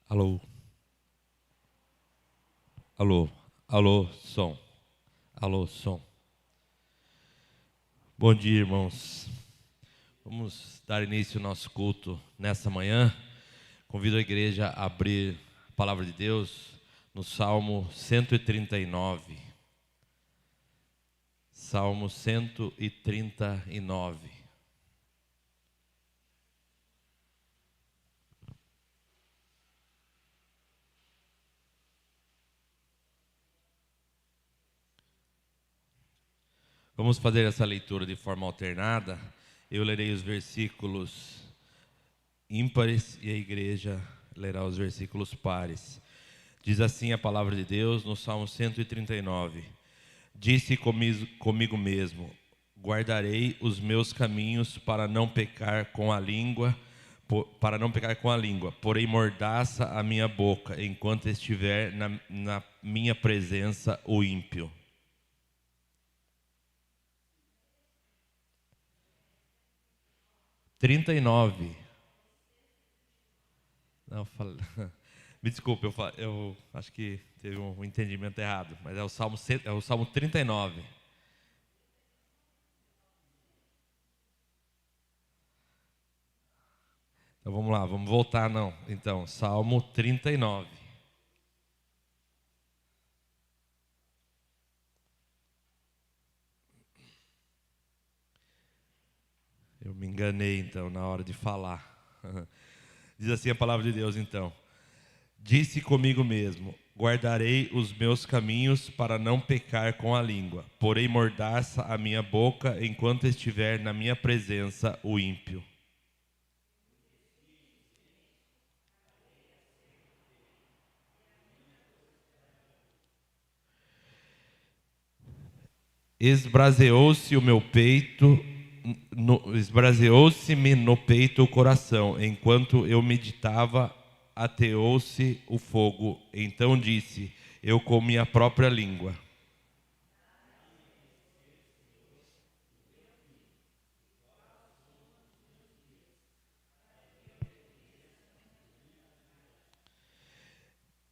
Alô, alô, alô, som, alô, som. Bom dia, irmãos. Vamos dar início ao nosso culto nessa manhã. Convido a igreja a abrir a palavra de Deus no Salmo 139. Salmo 139. Vamos fazer essa leitura de forma alternada. Eu lerei os versículos ímpares e a igreja lerá os versículos pares. Diz assim a palavra de Deus no Salmo 139. Disse comigo mesmo: guardarei os meus caminhos para não pecar com a língua, porém mordaça a minha boca enquanto estiver na minha presença o ímpio. Trinta e nove. Não, me desculpe, eu acho que teve um entendimento errado, mas é o Salmo 39. Então vamos lá, vamos voltar não. Então, Salmo 39. Eu me enganei então na hora de falar. Diz assim a palavra de Deus então: disse comigo mesmo: guardarei os meus caminhos para não pecar com a língua, porém mordaça a minha boca enquanto estiver na minha presença o ímpio. Esbraseou-se o meu peito, esbraseou-se-me no peito o coração, enquanto eu meditava, ateou-se o fogo. Então disse eu com minha própria língua: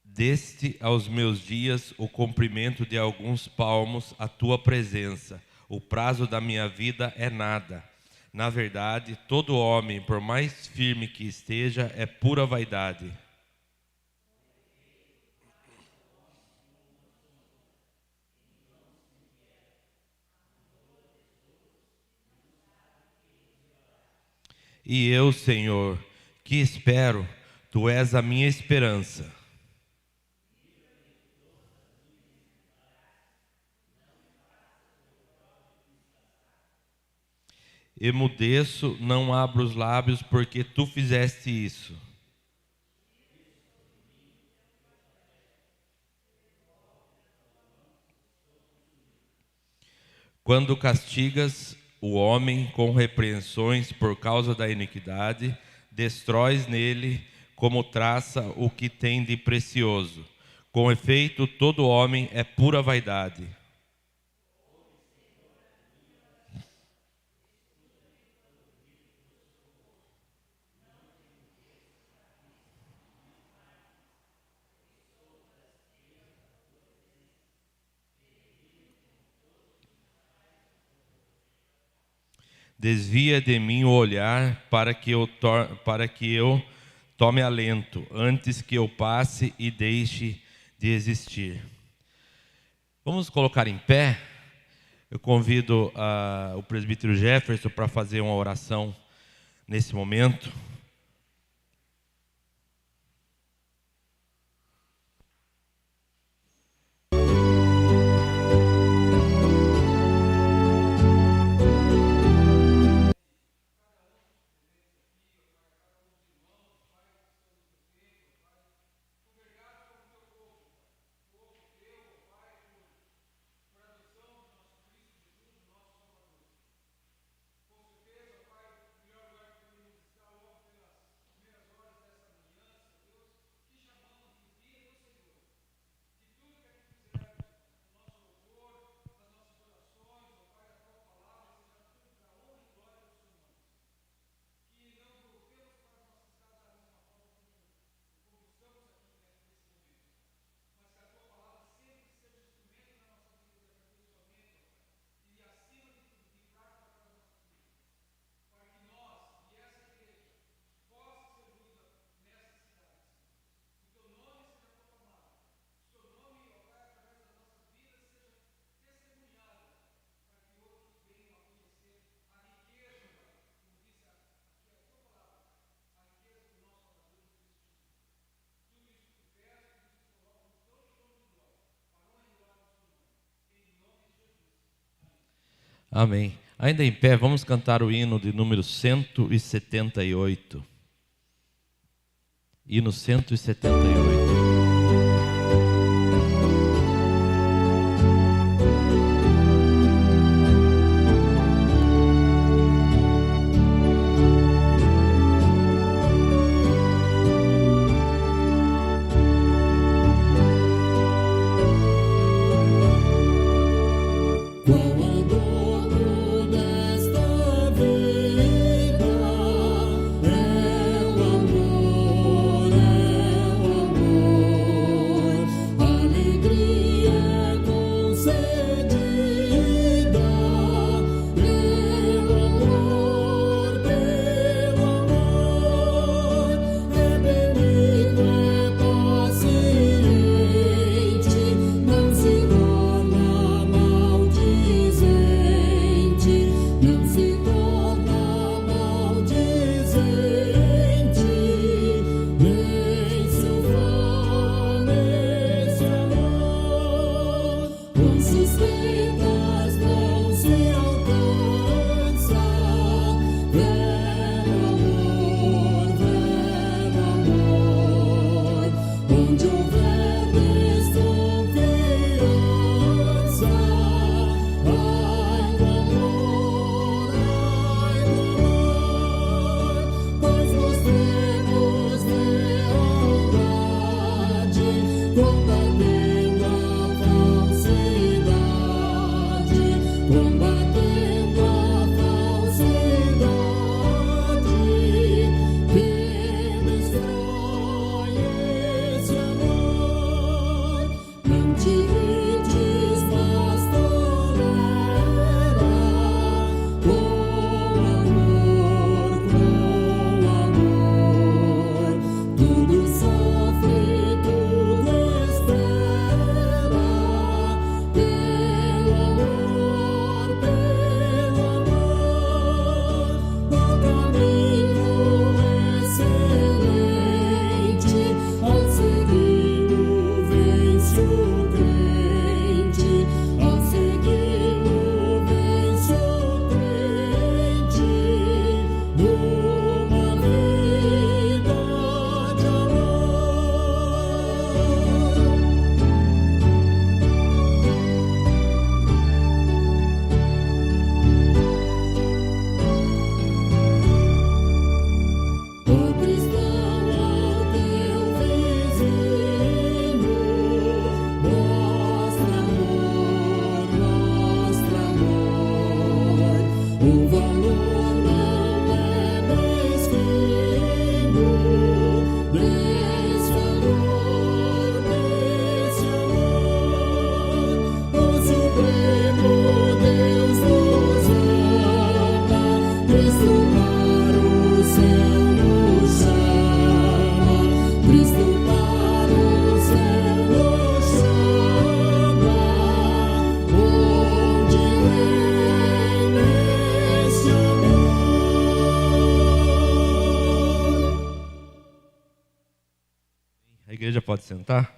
deste aos meus dias o comprimento de alguns palmos à tua presença. O prazo da minha vida é nada. Na verdade, todo homem, por mais firme que esteja, é pura vaidade. E eu, Senhor, que espero, tu és a minha esperança. Emudeço, não abro os lábios, porque tu fizeste isso. Quando castigas o homem com repreensões por causa da iniquidade, destróis nele como traça o que tem de precioso. Com efeito, todo homem é pura vaidade. Desvia de mim o olhar para que eu tome alento, antes que eu passe e deixe de existir. Vamos colocar em pé. Eu convido o presbítero Jefferson para fazer uma oração nesse momento. Amém. Ainda em pé, vamos cantar o hino de número 178. Hino 178. Pode sentar.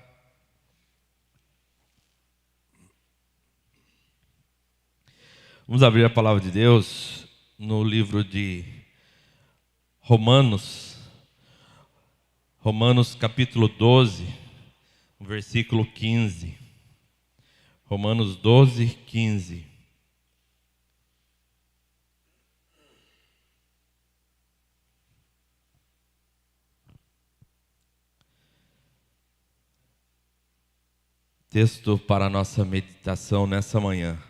Vamos abrir a palavra de Deus no livro de Romanos, capítulo 12, versículo 15. Romanos 12, 15. Texto para a nossa meditação nessa manhã.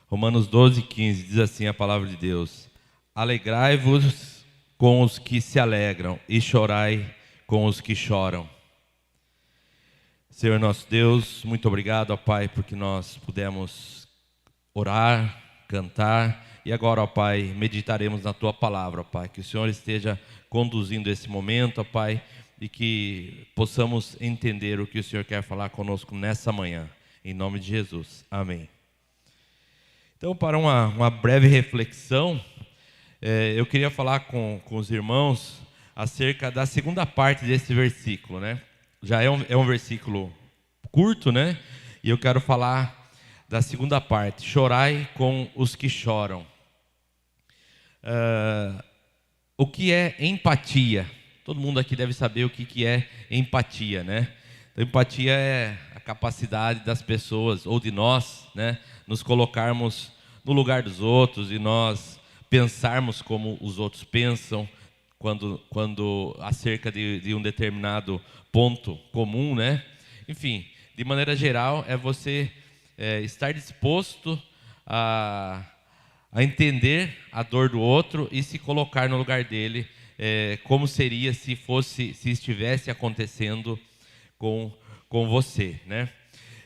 Romanos 12, 15 diz assim a palavra de Deus: alegrai-vos com os que se alegram e chorai com os que choram. Senhor nosso Deus, muito obrigado, ó Pai, porque nós pudemos orar, cantar e agora, ó Pai, meditaremos na Tua palavra, ó Pai. Que o Senhor esteja conduzindo esse momento, ó Pai, e que possamos entender o que o Senhor quer falar conosco nessa manhã, em nome de Jesus, amém. Então, para uma breve reflexão, eu queria falar com os irmãos acerca da segunda parte desse versículo, né? Já é um versículo curto, né? E eu quero falar da segunda parte, chorai com os que choram. O que é empatia? Todo mundo aqui deve saber o que é empatia, né? Então, empatia é a capacidade das pessoas, ou de nós, né, nos colocarmos no lugar dos outros e nós pensarmos como os outros pensam quando acerca de um determinado ponto comum, né? Enfim, de maneira geral, é você estar disposto a entender a dor do outro e se colocar no lugar dele, como seria se estivesse acontecendo com você, né?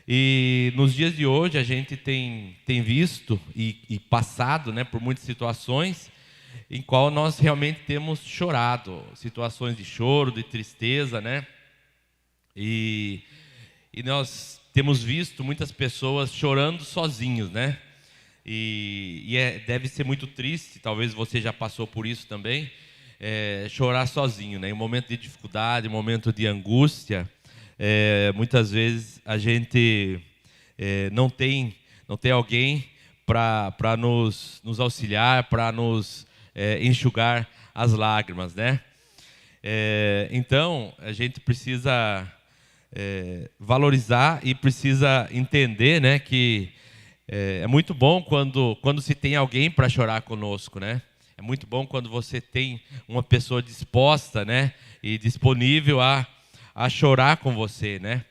E nos dias de hoje a gente tem visto e passado, né, por muitas situações em qual nós realmente temos chorado, situações de choro, de tristeza, né? E nós temos visto muitas pessoas chorando sozinhos, né? Deve ser muito triste, talvez você já passou por isso também, chorar sozinho, né? Em um momento de dificuldade, em um momento de angústia, muitas vezes a gente não tem alguém para nos auxiliar, para nos enxugar as lágrimas, né? Então, a gente precisa valorizar e precisa entender, né, que é muito bom quando se tem alguém para chorar conosco, né? É muito bom quando você tem uma pessoa disposta, né, e disponível a chorar com você, né?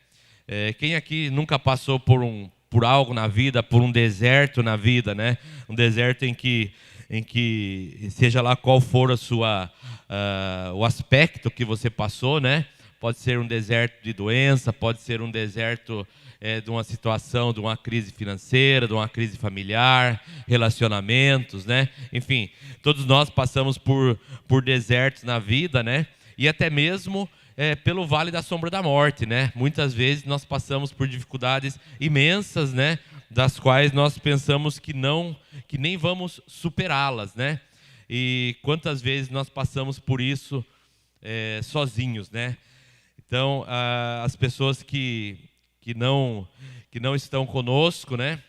Quem aqui nunca passou por algo na vida, por um deserto na vida, né? Um deserto em que seja lá qual for o aspecto que você passou, né? Pode ser um deserto de doença, pode ser um deserto de uma situação, de uma crise financeira, de uma crise familiar, relacionamentos, né? Enfim, todos nós passamos por desertos na vida, né? E até mesmo pelo vale da sombra da morte, né? Muitas vezes nós passamos por dificuldades imensas, né? Das quais nós pensamos que nem vamos superá-las, né? E quantas vezes nós passamos por isso sozinhos, né? Então, as pessoas que não estão conosco, né?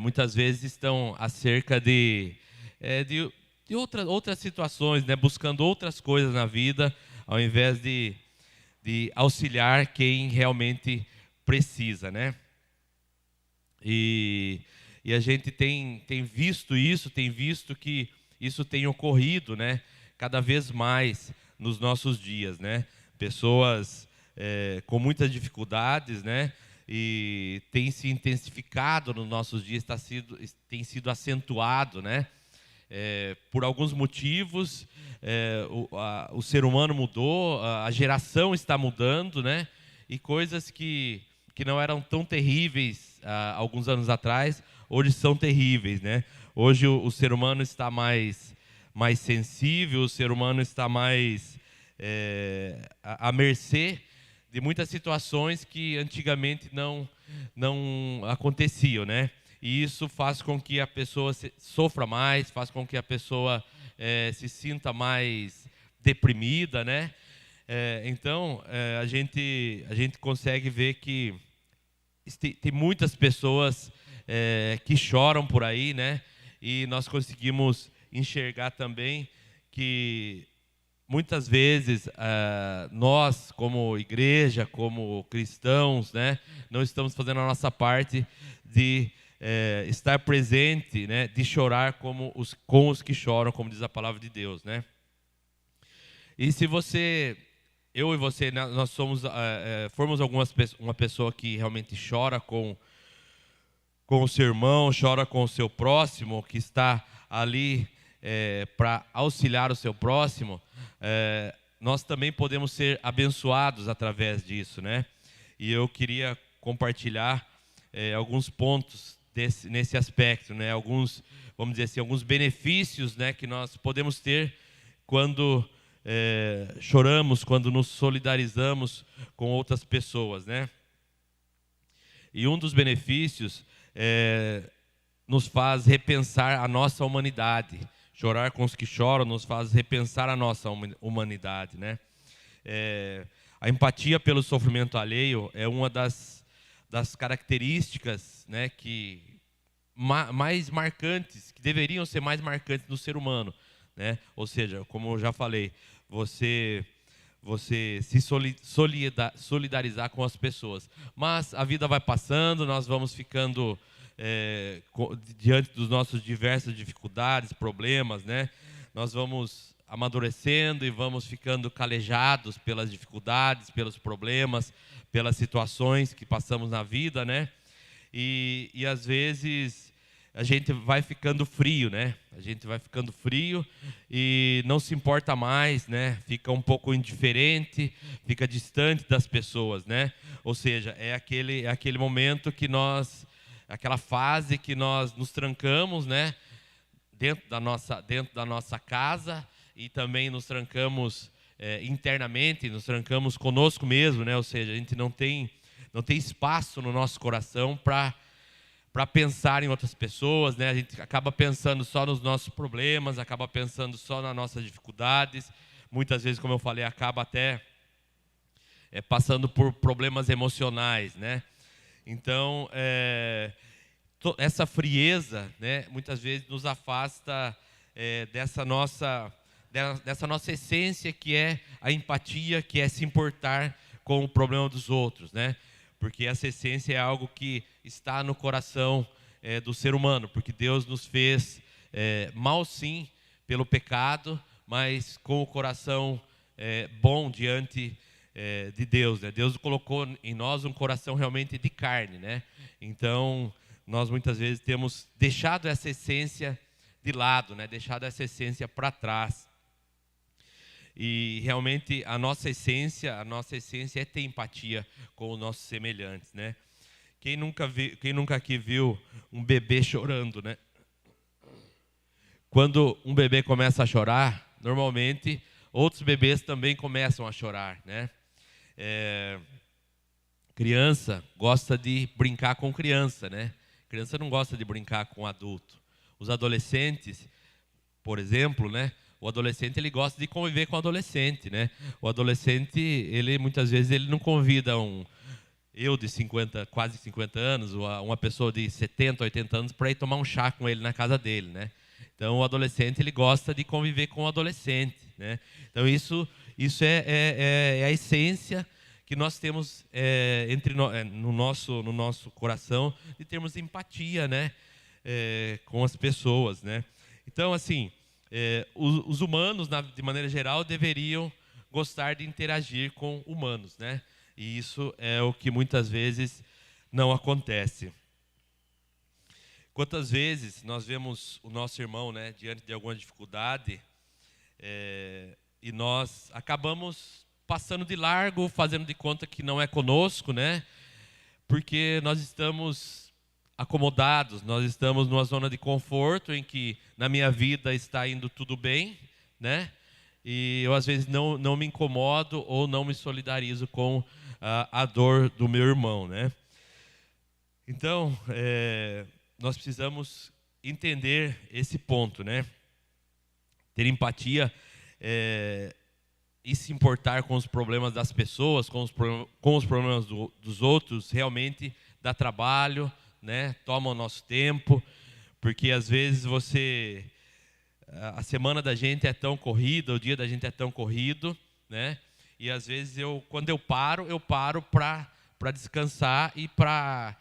Muitas vezes estão acerca de outras situações, né? Buscando outras coisas na vida, ao invés de auxiliar quem realmente precisa, né? E a gente tem visto isso, tem visto que isso tem ocorrido, né? Cada vez mais nos nossos dias, né? Pessoas com muitas dificuldades, né? E tem se intensificado nos nossos dias, tem sido acentuado, né? Por alguns motivos, o ser humano mudou, a geração está mudando, né? E coisas que não eram tão terríveis alguns anos atrás, hoje são terríveis, né? Hoje o ser humano está mais sensível, o ser humano está mais à mercê de muitas situações que antigamente não aconteciam, né? E isso faz com que a pessoa sofra mais, faz com que a pessoa se sinta mais deprimida, né? Então, a gente consegue ver que tem muitas pessoas que choram por aí, né? E nós conseguimos enxergar também que muitas vezes nós, como igreja, como cristãos, né, não estamos fazendo a nossa parte de estar presente, né, de chorar com os que choram, como diz a palavra de Deus, né? E se eu e você, nós formos uma pessoa que realmente chora com o seu irmão, chora com o seu próximo, que está ali para auxiliar o seu próximo, nós também podemos ser abençoados através disso, né? E eu queria compartilhar alguns pontos nesse aspecto, né? Vamos dizer assim, alguns benefícios, né, que nós podemos ter quando choramos, quando nos solidarizamos com outras pessoas, né? E um dos benefícios nos faz repensar a nossa humanidade. Chorar com os que choram nos faz repensar a nossa humanidade, né? A empatia pelo sofrimento alheio é uma das das características, né, mais marcantes, que deveriam ser mais marcantes no ser humano, né? Ou seja, como eu já falei, você se solidarizar com as pessoas. Mas a vida vai passando, nós vamos ficando diante dos nossos diversas dificuldades, problemas, né? Nós vamos amadurecendo e vamos ficando calejados pelas dificuldades, pelos problemas, pelas situações que passamos na vida, né? E às vezes a gente vai ficando frio, né? A gente vai ficando frio e não se importa mais, né? Fica um pouco indiferente, fica distante das pessoas, né? Ou seja, é aquele momento que aquela fase que nós nos trancamos, né? Dentro da nossa casa, e também nos trancamos internamente, nos trancamos conosco mesmo, né? Ou seja, a gente não tem espaço no nosso coração para pensar em outras pessoas, né? A gente acaba pensando só nos nossos problemas, acaba pensando só nas nossas dificuldades. Muitas vezes, como eu falei, acaba até passando por problemas emocionais, né? Então, essa frieza, né, muitas vezes nos afasta dessa nossa essência, que é a empatia, que é se importar com o problema dos outros, né? Porque essa essência é algo que está no coração do ser humano, porque Deus nos fez mal, sim, pelo pecado, mas com o coração bom diante de Deus, né? Deus colocou em nós um coração realmente de carne, né? Então, nós muitas vezes temos deixado essa essência de lado, né? Deixado essa essência para trás. E realmente a nossa essência é ter empatia com os nossos semelhantes, né? Quem nunca aqui viu um bebê chorando, né? Quando um bebê começa a chorar, normalmente outros bebês também começam a chorar, né? Criança gosta de brincar com criança, né? Criança não gosta de brincar com adulto. Os adolescentes, por exemplo, né? O adolescente, ele gosta de conviver com o adolescente, né? O adolescente, ele muitas vezes ele não convida eu de quase 50 anos, ou uma pessoa de 70, 80 anos para ir tomar um chá com ele na casa dele, né? Então, o adolescente, ele gosta de conviver com o adolescente, né? Então, isso é a essência que nós temos no nosso coração, de termos empatia, né? Com as pessoas, né? Então, assim, os humanos, de maneira geral, deveriam gostar de interagir com humanos, né? E isso é o que muitas vezes não acontece. Quantas vezes nós vemos o nosso irmão, né, diante de alguma dificuldade, e nós acabamos passando de largo, fazendo de conta que não é conosco, né? Porque nós estamos acomodados, nós estamos numa zona de conforto em que na minha vida está indo tudo bem, né? E eu às vezes não me incomodo ou não me solidarizo com a dor do meu irmão, né? Então, nós precisamos entender esse ponto, né? Ter empatia e se importar com os problemas das pessoas, com os problemas dos outros, realmente dá trabalho, né? Toma o nosso tempo, porque às vezes a semana da gente é tão corrida, o dia da gente é tão corrido, né? E às vezes quando eu paro para descansar e para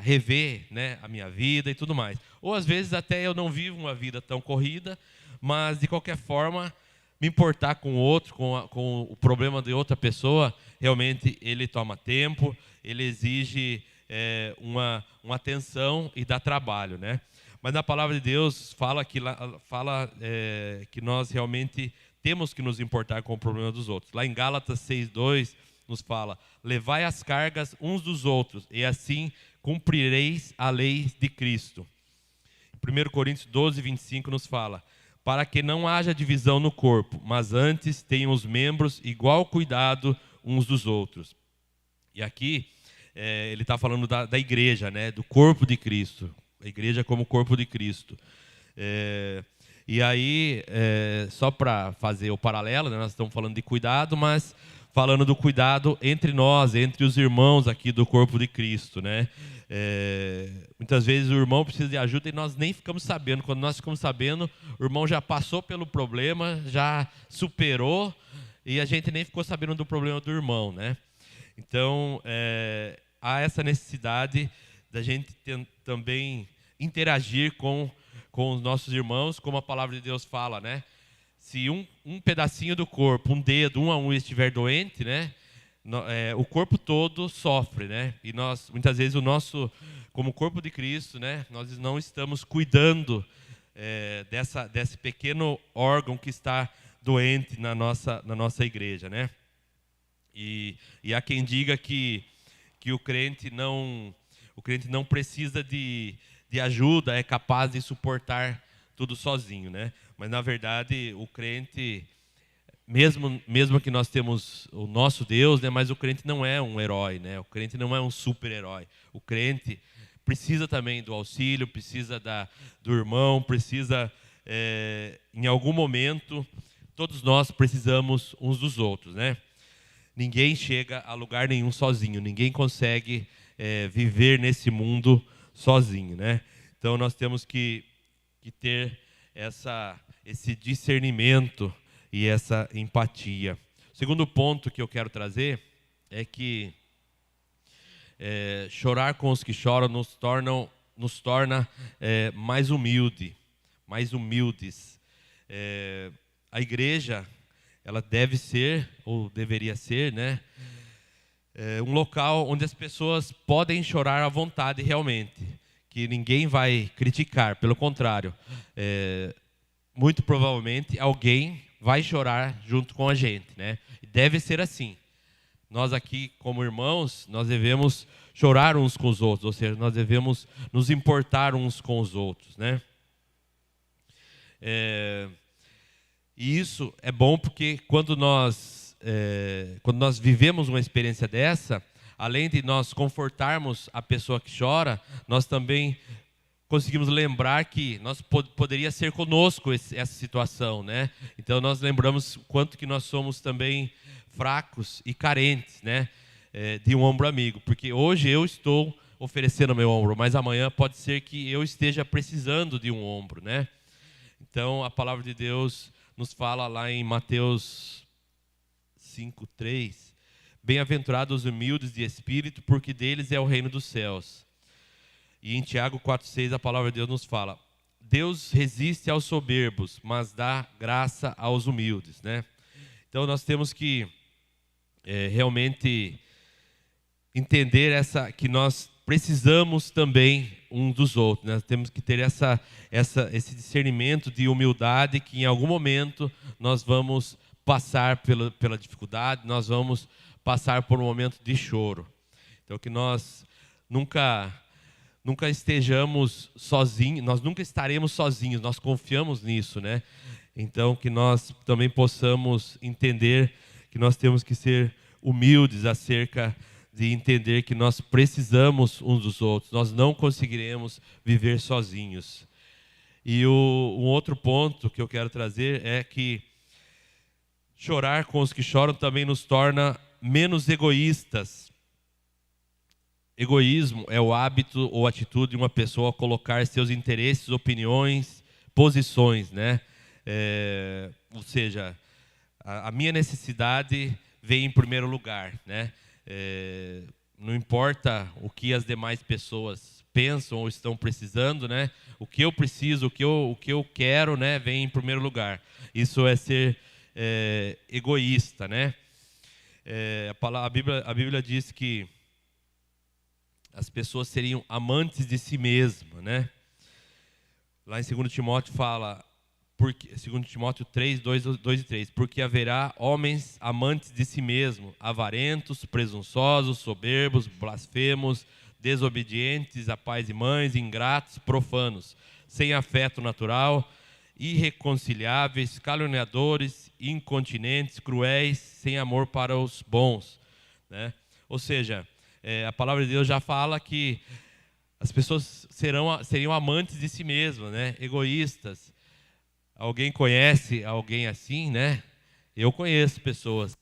rever, né, a minha vida e tudo mais. Ou às vezes até eu não vivo uma vida tão corrida, mas de qualquer forma me importar com o outro, com o problema de outra pessoa, realmente ele toma tempo, ele exige uma atenção e dá trabalho, né? Mas na palavra de Deus fala que nós realmente temos que nos importar com o problema dos outros. Lá em Gálatas 6:2 nos fala: levai as cargas uns dos outros, e assim cumprireis a lei de Cristo. 1 Coríntios 12:25 nos fala: para que não haja divisão no corpo, mas antes tenham os membros igual cuidado uns dos outros. E aqui ele está falando da igreja, né, do corpo de Cristo. A igreja como corpo de Cristo. E aí, só para fazer o paralelo, né, nós estamos falando de cuidado, mas falando do cuidado entre nós, entre os irmãos aqui do corpo de Cristo, né? Muitas vezes o irmão precisa de ajuda e nós nem ficamos sabendo. Quando nós ficamos sabendo, o irmão já passou pelo problema, já superou e a gente nem ficou sabendo do problema do irmão, né? Então, há essa necessidade da gente também interagir com os nossos irmãos, como a palavra de Deus fala, né? Se um pedacinho do corpo, um dedo, um a um estiver doente, né? O corpo todo sofre, né? E nós, muitas vezes, como corpo de Cristo, né? Nós não estamos cuidando desse pequeno órgão que está doente na nossa igreja, né? E há quem diga que o crente não precisa de ajuda, é capaz de suportar tudo sozinho, né? Mas na verdade o crente, mesmo que nós temos o nosso Deus, né? Mas o crente não é um herói, né? O crente não é um super-herói. O crente precisa também do auxílio, precisa do irmão, precisa em algum momento, todos nós precisamos uns dos outros, né? Ninguém chega a lugar nenhum sozinho, ninguém consegue viver nesse mundo sozinho, né? Então nós temos que ter esse discernimento e essa empatia. O segundo ponto que eu quero trazer é que chorar com os que choram nos torna mais humildes. A igreja, ela deve ser, ou deveria ser, né? Um local onde as pessoas podem chorar à vontade realmente, que ninguém vai criticar, pelo contrário, muito provavelmente alguém vai chorar junto com a gente, né? E deve ser assim. Nós aqui, como irmãos, nós devemos chorar uns com os outros, ou seja, nós devemos nos importar uns com os outros, né? E isso é bom porque quando nós vivemos uma experiência dessa, além de nós confortarmos a pessoa que chora, nós também conseguimos lembrar que poderia ser conosco essa situação, né? Então nós lembramos o quanto que nós somos também fracos e carentes, né? De um ombro amigo, porque hoje eu estou oferecendo meu ombro, mas amanhã pode ser que eu esteja precisando de um ombro, né? Então a palavra de Deus nos fala lá em Mateus 5:3, bem-aventurados os humildes de espírito, porque deles é o reino dos céus. E em Tiago 4:6 a palavra de Deus nos fala, Deus resiste aos soberbos, mas dá graça aos humildes, né? Então nós temos que realmente entender que nós precisamos também um dos outros, né? Temos que ter esse discernimento de humildade, que em algum momento nós vamos passar pela dificuldade, nós vamos passar por um momento de choro. Então que nós nunca estejamos sozinhos, nós nunca estaremos sozinhos, nós confiamos nisso, né? Então que nós também possamos entender que nós temos que ser humildes acerca de entender que nós precisamos uns dos outros, nós não conseguiremos viver sozinhos. E um outro ponto que eu quero trazer é que chorar com os que choram também nos torna menos egoístas. Egoísmo é o hábito ou atitude de uma pessoa colocar seus interesses, opiniões, posições, né? Ou seja, a minha necessidade vem em primeiro lugar, né? Não importa o que as demais pessoas pensam ou estão precisando, né? O que eu preciso, o que eu quero, né? Vem em primeiro lugar. Isso é ser egoísta, né? A Bíblia diz que as pessoas seriam amantes de si mesmas, né? Lá em 2 Timóteo fala, 2 Timóteo 3, 2 e 3, porque haverá homens amantes de si mesmos, avarentos, presunçosos, soberbos, blasfemos, desobedientes a pais e mães, ingratos, profanos, sem afeto natural, irreconciliáveis, caluniadores, incontinentes, cruéis, sem amor para os bons, né? Ou seja, a palavra de Deus já fala que as pessoas seriam amantes de si mesmas, né? Egoístas. Alguém conhece alguém assim, né? Eu conheço pessoas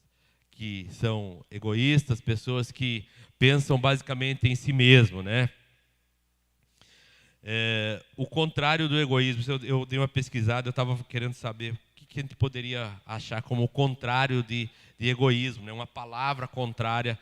que são egoístas, pessoas que pensam basicamente em si mesmo, né? O contrário do egoísmo, eu dei uma pesquisada, eu estava querendo saber o que a gente poderia achar como o contrário de egoísmo, né? Uma palavra contrária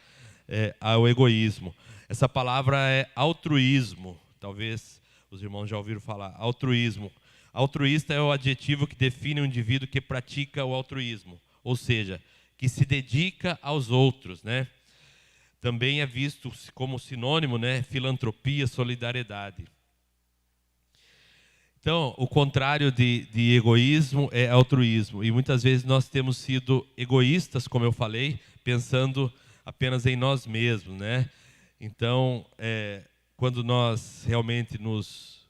ao egoísmo. Essa palavra é altruísmo. Talvez os irmãos já ouviram falar. Altruísmo. Altruísta é o adjetivo que define um indivíduo que pratica o altruísmo, ou seja, que se dedica aos outros, né? Também é visto como sinônimo, né? Filantropia, solidariedade. Então, o contrário de egoísmo é altruísmo. E muitas vezes nós temos sido egoístas, como eu falei, pensando apenas em nós mesmos, né? Então, quando nós realmente nos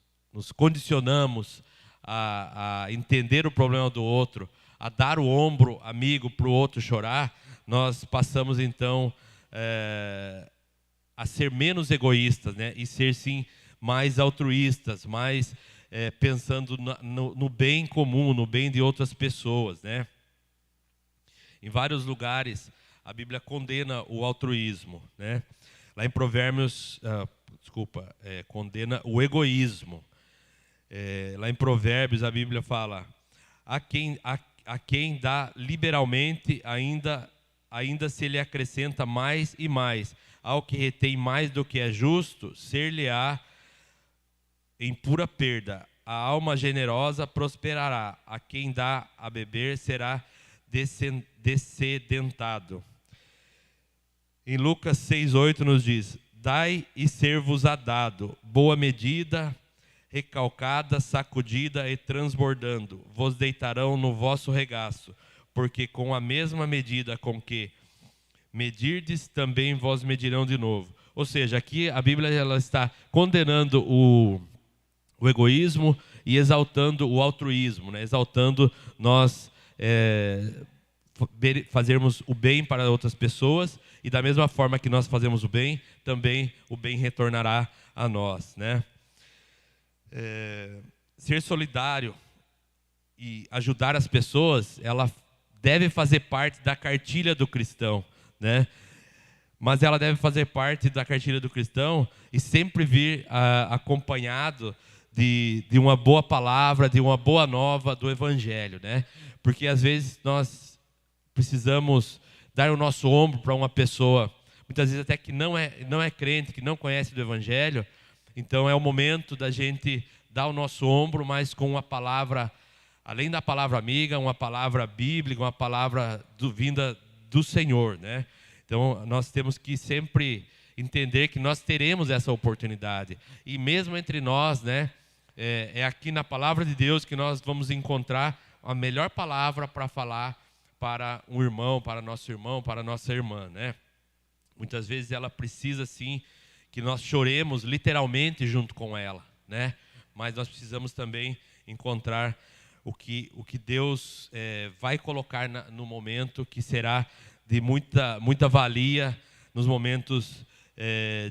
condicionamos a entender o problema do outro, a dar o ombro amigo para o outro chorar, nós passamos então a ser menos egoístas, né? E ser sim mais altruístas, mais pensando no bem comum, no bem de outras pessoas, né? Em vários lugares a Bíblia condena o altruísmo, né? Lá em Provérbios, condena o egoísmo. Lá em Provérbios a Bíblia fala: a quem dá liberalmente ainda se lhe acrescenta mais e mais. Ao que retém mais do que é justo, ser-lhe-á em pura perda. A alma generosa prosperará. A quem dá a beber será descedentado. Em Lucas 6,8 nos diz: dai e ser-vos-á dado, boa medida, recalcada, sacudida e transbordando, vos deitarão no vosso regaço, porque com a mesma medida com que medirdes, também vós medirão de novo. Ou seja, aqui a Bíblia ela está condenando o egoísmo e exaltando o altruísmo, né? Exaltando nós fazermos o bem para outras pessoas, e da mesma forma que nós fazemos o bem, também o bem retornará a nós, né? Ser solidário e ajudar as pessoas, ela deve fazer parte da cartilha do cristão, né? Mas ela deve fazer parte da cartilha do cristão e sempre vir acompanhado de uma boa palavra, de uma boa nova do Evangelho, né? Porque às vezes nós precisamos dar o nosso ombro para uma pessoa, muitas vezes até que não é crente, que não conhece do Evangelho. Então é o momento da gente dar o nosso ombro, mas com uma palavra, além da palavra amiga, uma palavra bíblica, uma palavra vinda do Senhor, né? Então nós temos que sempre entender que nós teremos essa oportunidade. E mesmo entre nós, né, é aqui na palavra de Deus que nós vamos encontrar a melhor palavra para falar para um irmão, para nosso irmão, para nossa irmã, né? Muitas vezes ela precisa sim que nós choremos literalmente junto com ela, né? Mas nós precisamos também encontrar o que Deus vai colocar no momento, que será de muita valia nos momentos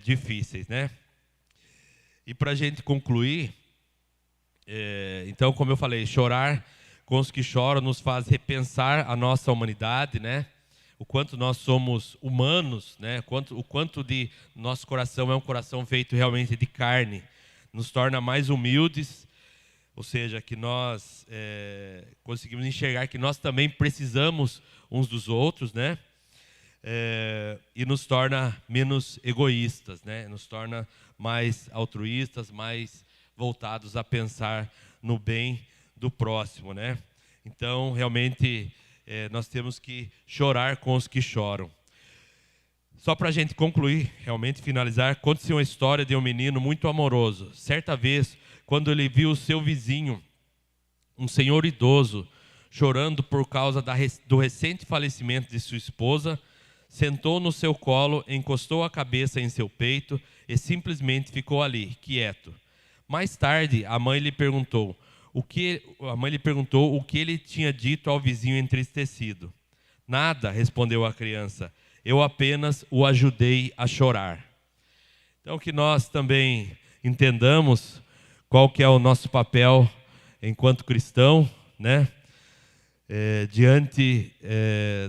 difíceis, né? E para a gente concluir, então, como eu falei, chorar com os que choram nos faz repensar a nossa humanidade, né? O quanto nós somos humanos, né? O quanto de nosso coração é um coração feito realmente de carne, nos torna mais humildes, ou seja, que nós conseguimos enxergar que nós também precisamos uns dos outros, né? E nos torna menos egoístas, né? Nos torna mais altruístas, mais voltados a pensar no bem do próximo, né? Então, realmente, nós temos que chorar com os que choram. Só para a gente concluir, realmente finalizar, conta-se uma história de um menino muito amoroso. Certa vez, quando ele viu o seu vizinho, um senhor idoso, chorando por causa do recente falecimento de sua esposa, sentou no seu colo, encostou a cabeça em seu peito e simplesmente ficou ali, quieto. Mais tarde, a mãe lhe perguntou o que ele tinha dito ao vizinho entristecido. Nada, respondeu a criança. Eu apenas o ajudei a chorar. Então, que nós também entendamos qual que é o nosso papel enquanto cristão, né? diante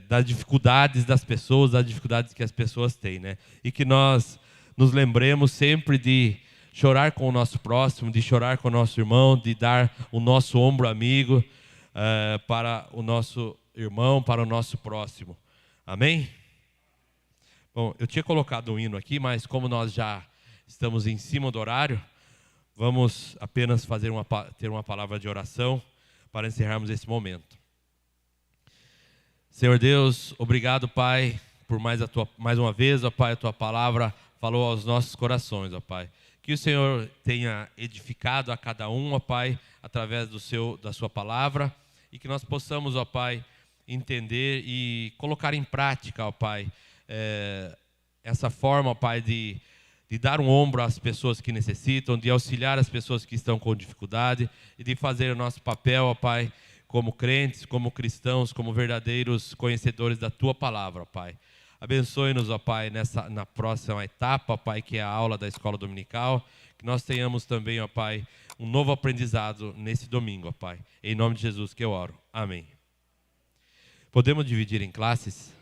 das dificuldades das pessoas, das dificuldades que as pessoas têm, né? E que nós nos lembremos sempre de chorar com o nosso próximo, de chorar com o nosso irmão, de dar o nosso ombro amigo para o nosso irmão, para o nosso próximo. Amém? Bom, eu tinha colocado um hino aqui, mas como nós já estamos em cima do horário, vamos apenas ter uma palavra de oração para encerrarmos esse momento. Senhor Deus, obrigado, Pai, por mais uma vez, ó Pai, a Tua palavra falou aos nossos corações, ó Pai. Que o Senhor tenha edificado a cada um, ó Pai, através da Sua palavra, e que nós possamos, ó Pai, entender e colocar em prática, ó Pai, essa forma, ó Pai, de dar um ombro às pessoas que necessitam, de auxiliar as pessoas que estão com dificuldade e de fazer o nosso papel, ó Pai, como crentes, como cristãos, como verdadeiros conhecedores da Tua palavra, ó Pai. Abençoe-nos, ó Pai, na próxima etapa, ó Pai, que é a aula da escola dominical, que nós tenhamos também, ó Pai, um novo aprendizado nesse domingo, ó Pai. Em nome de Jesus que eu oro. Amém. Podemos dividir em classes?